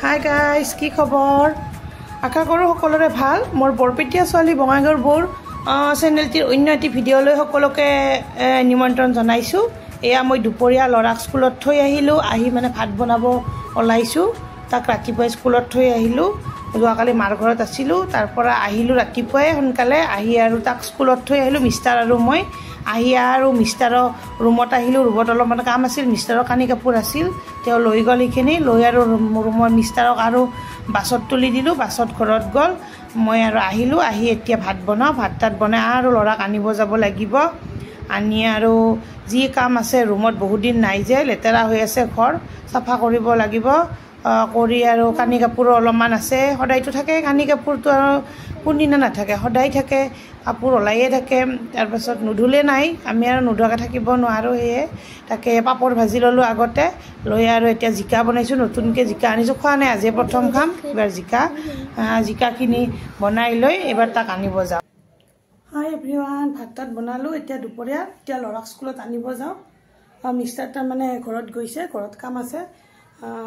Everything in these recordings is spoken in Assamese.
হাই গাইজ, কি খবৰ? আশা কৰোঁ সকলোৰে ভাল। মোৰ বৰপেটীয়া ছোৱালী বঙাইগাঁৱৰ বৌৰ চেনেলটিৰ অন্য এটি ভিডিঅ'লৈ সকলোকে নিমন্ত্ৰণ জনাইছোঁ। এয়া মই দুপৰীয়া ল'ৰাক স্কুলত থৈ আহিলোঁ। আহি মানে ভাত বনাব ওলাইছোঁ। তাক ৰাতিপুৱাই স্কুলত থৈ আহিলোঁ। যোৱাকালি মাৰ ঘৰত আছিলোঁ। তাৰপৰা আহিলোঁ ৰাতিপুৱাই সোনকালে। আহি আৰু তাক স্কুলত থৈ আহিলোঁ, মিষ্টাৰ আৰু মই। আহি আৰু মিষ্টাৰৰ ৰুমত আহিলোঁ। ৰুমত অলপমান কাম আছিল, মিষ্টাৰৰ কানি কাপোৰ আছিল, তেওঁ লৈ গ'ল সেইখিনি। লৈ আৰু ৰুমৰ মিষ্টাৰক আৰু বাছত তুলি দিলোঁ। বাছত ঘৰত গ'ল। মই আৰু আহিলোঁ। আহি এতিয়া ভাত বনাওঁ। ভাত তাত বনাই আৰু ল'ৰাক আনিব যাব লাগিব। আনি আৰু যি কাম আছে ৰুমত, বহুত দিন নাই যে, লেতেৰা হৈ আছে ঘৰ, চাফা কৰিব লাগিব। কৰি আৰু কানি কাপোৰো অলপমান আছে। সদায়তো থাকে কানি কাপোৰটো, আৰু কোনদিনা নাথাকে, সদায় থাকে, কাপোৰ ওলাইয়ে থাকে। তাৰপাছত নুধুলে নাই, আমি আৰু নোধোৱাকৈ থাকিব নোৱাৰোঁ। সেয়ে তাকে পাপৰ ভাজি ল'লোঁ আগতে। লৈ আৰু এতিয়া জিকা বনাইছোঁ। নতুনকৈ জিকা আনিছোঁ, খোৱা নাই, আজি প্ৰথম খাম। এইবাৰ জিকাখিনি বনাই লৈ এইবাৰ তাক আনিব যাওঁ। হাই এভৰিৱান, ভাত তাত বনালোঁ এতিয়া দুপৰীয়া। এতিয়া ল'ৰাক স্কুলত আনিব যাওঁ। মিষ্টাৰ তাৰমানে ঘৰত গৈছে, ঘৰত কাম আছে,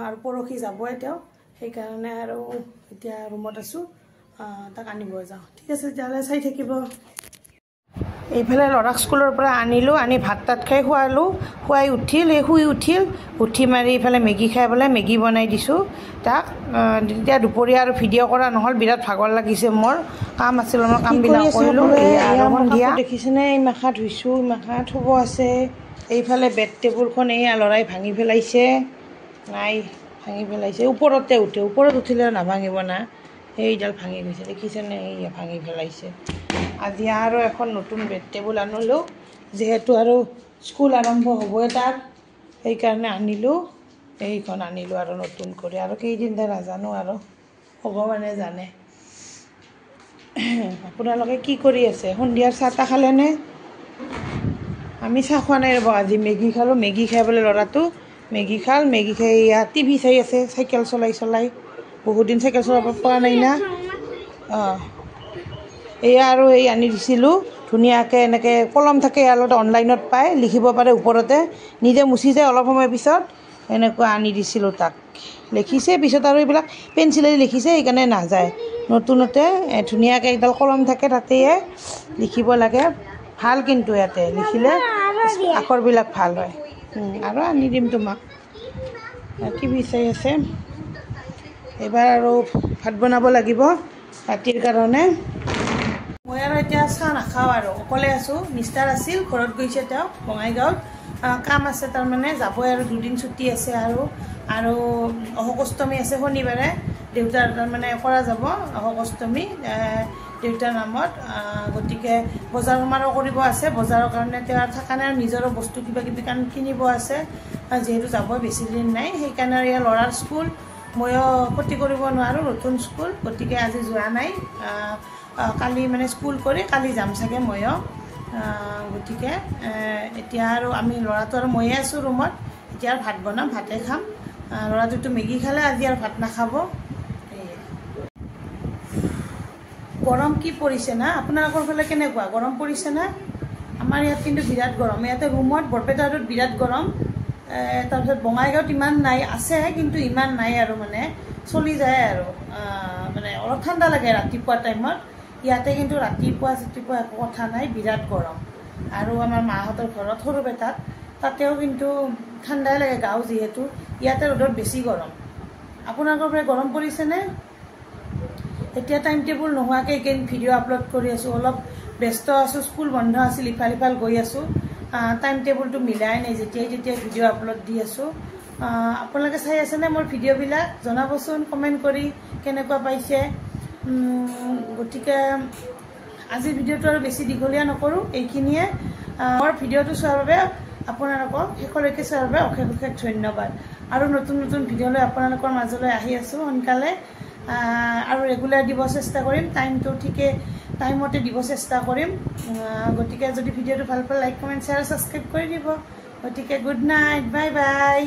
আৰু পৰহি যাবই তেওঁ। সেইকাৰণে আৰু এতিয়া ৰুমত আছোঁ, তাক আনিব যাওঁ। ঠিক আছে তেতিয়াহ'লে চাই থাকিব। এইফালে ল'ৰাক স্কুলৰ পৰা আনিলোঁ। আনি ভাত তাত খাই খুৱালোঁ। খুৱাই উঠিল, সেই শুই উঠি মাৰি ইফালে মেগী খাই পেলাই মেগী বনাই দিছোঁ তাক। তেতিয়া দুপৰীয়া আৰু ভিডিঅ' কৰা নহ'ল, বিৰাট ভাগৰ লাগিছে মোৰ, কাম আছিল, মই কামবিলাক কৰিলোঁ। এয়া দেখিছেনে, এই মাখা ধুইছোঁ, মাখা থ'ব আছে। এইফালে বেড টেবুলখন এয়া ল'ৰাই ভাঙি পেলাইছে। নাই, ভাঙি পেলাইছে। ওপৰতে উঠে, ওপৰত উঠিলে নাভাঙিব না। সেইডাল ভাঙি গৈছে, দেখিছেনে, এই ভাঙি পেলাইছে। আজি আৰু এখন নতুন বেড টেবুল আনিলোঁ, যিহেতু আৰু স্কুল আৰম্ভ হ'বই তাৰ, সেইকাৰণে আনিলোঁ। এইখন আনিলোঁ আৰু নতুন কৰি, আৰু কেইদিন নাজানো, আৰু ভগৱানে জানে। আপোনালোকে কি কৰি আছে? সন্ধিয়াৰ চাহ তাহ খালেনে? আমি চাহ খোৱা নাই ৰ'ব, আজি মেগী খালোঁ। মেগী খাই পেলাই ল'ৰাটো মেগী খাই ইয়াত টিভি চাই আছে, চাইকেল চলাই। বহুত দিন চাইকেল চলাব পৰা নাই না। এয়া আৰু এই আনি দিছিলোঁ ধুনীয়াকৈ, এনেকৈ কলম থাকে ইয়াৰ লগত, অনলাইনত পায়, লিখিব পাৰে ওপৰতে, নিজে মুচি যায় অলপ সময় পিছত। এনেকুৱা আনি দিছিলোঁ তাক, লিখিছে পিছত, আৰু এইবিলাক পেঞ্চিলেৰে লিখিছে, সেইকাৰণে নাযায়। নতুনতে ধুনীয়াকৈ একডাল কলম থাকে, তাতেয়ে লিখিব লাগে। ভাল কিন্তু ইয়াতে লিখিলে আখৰবিলাক ভাল হয়। আৰু আনি দিম তোমাক। টিভি চাই আছে। এইবাৰ আৰু ভাত বনাব লাগিব ৰাতিৰ কাৰণে। মই আৰু এতিয়া চাহ নাখাওঁ, আৰু অকলে আছোঁ। মিষ্টাৰ আছিল, ঘৰত গৈছে তেওঁ বঙাইগাঁৱত, কাম আছে তাৰমানে, যাবই আৰু দুদিন ছুটি আছে। আৰু অহকষ্টমী আছে শনিবাৰে, দেউতাৰ তাৰমানে কৰা যাব অহকষ্টমী দেউতাৰ নামত। গতিকে বজাৰ সমাৰো কৰিব আছে, বজাৰৰ কাৰণে তেওঁ থকা নাই, আৰু নিজৰো বস্তু কিবা কিবি কিনিব আছে, যিহেতু যাব বেছি দিন নাই। সেইকাৰণে আৰু ইয়াৰ ল'ৰাৰ স্কুল, ময়ো ক্ষতি কৰিব নোৱাৰোঁ, নতুন স্কুল, গতিকে আজি যোৱা নাই। কালি মানে স্কুল কৰি কালি যাম চাগে ময়ো। গতিকে এতিয়া আৰু আমি ল'ৰাটো আৰু ময়ে আছোঁ ৰুমত। এতিয়া আৰু ভাত বনাম, ভাতে খাম। ল'ৰাটোতো মেগী খালে, আজি আৰু ভাত নাখাব। গৰম কি পৰিছে না? আপোনালোকৰ ফালে কেনেকুৱা গৰম পৰিছে না? আমাৰ ইয়াত কিন্তু বিৰাট গৰম। ইয়াতে ৰুমত বৰপেটাটোত বিৰাট গৰম। তাৰপিছত বঙাইগাঁৱত ইমান নাই, আছে কিন্তু ইমান নাই, আৰু মানে চলি যায় আৰু, মানে অলপ ঠাণ্ডা লাগে ৰাতিপুৱা টাইমত। ইয়াতে কিন্তু ৰাতিপুৱা একো কথা নাই, বিৰাট গৰম। আৰু আমাৰ মাহঁতৰ ঘৰত সৰুপেটাত, তাতেও কিন্তু ঠাণ্ডাই লাগে, গাঁও যিহেতু। ইয়াতে ৰ'দত বেছি গৰম। আপোনালোকৰ ফালে গৰম পৰিছেনে? এতিয়া টাইম টেবুল নোহোৱাকৈ এইকেইদিন ভিডিঅ' আপলোড কৰি আছোঁ, অলপ ব্যস্ত আছোঁ, স্কুল বন্ধ আছিল, ইফাল সিফাল গৈ আছোঁ। টাইম টেবুলটো মিলাই নাই, যেতিয়াই ভিডিঅ' আপলোড দি আছোঁ। আপোনালোকে চাই আছেনে মোৰ ভিডিঅ'বিলাক? জনাবচোন কমেণ্ট কৰি কেনেকুৱা পাইছে। গতিকে আজিৰ ভিডিঅ'টো আৰু বেছি দীঘলীয়া নকৰোঁ, এইখিনিয়ে। মোৰ ভিডিঅ'টো চোৱাৰ বাবে আপোনালোকক শেষলৈকে চোৱাৰ বাবে অশেষ ধন্যবাদ। আৰু নতুন ভিডিঅ' লৈ আপোনালোকৰ মাজলৈ আহি আছোঁ সোনকালে, আৰু ৰেগুলাৰ দিব চেষ্টা কৰিম, টাইমতে দিব চেষ্টা কৰিম। গতিকে যদি ভিডিঅ'টো ভাল পালে লাইক কমেণ্ট শ্বেয়াৰ ছাবস্ক্ৰাইব কৰি দিব। গতিকে গুড নাইট, বাই বাই।